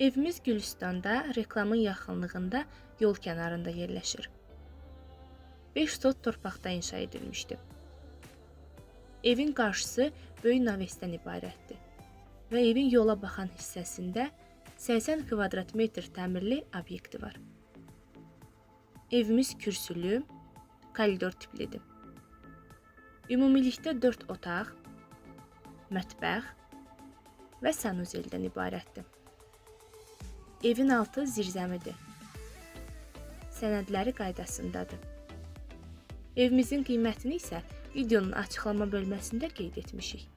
Evimiz Gülüstanda, reklamın yaxınlığında yol kənarında yerləşir. 5 sot torpaqda inşa edilmişdi. Evin qarşısı böyük navesdən ibarətdir və evin yola baxan hissəsində 80 kvadrat metr təmirli obyekti var. Evimiz kürsülü, koridor tiplidir. Ümumilikdə 4 otaq, mətbəx və sanuzeldən ibarətdir. Evin altı zirzəmidir. Sənədləri qaydasındadır. Evimizin qiymətini isə videonun açıqlama bölməsində qeyd etmişik.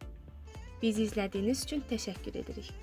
Bizi izlədiyiniz üçün təşəkkür edirik.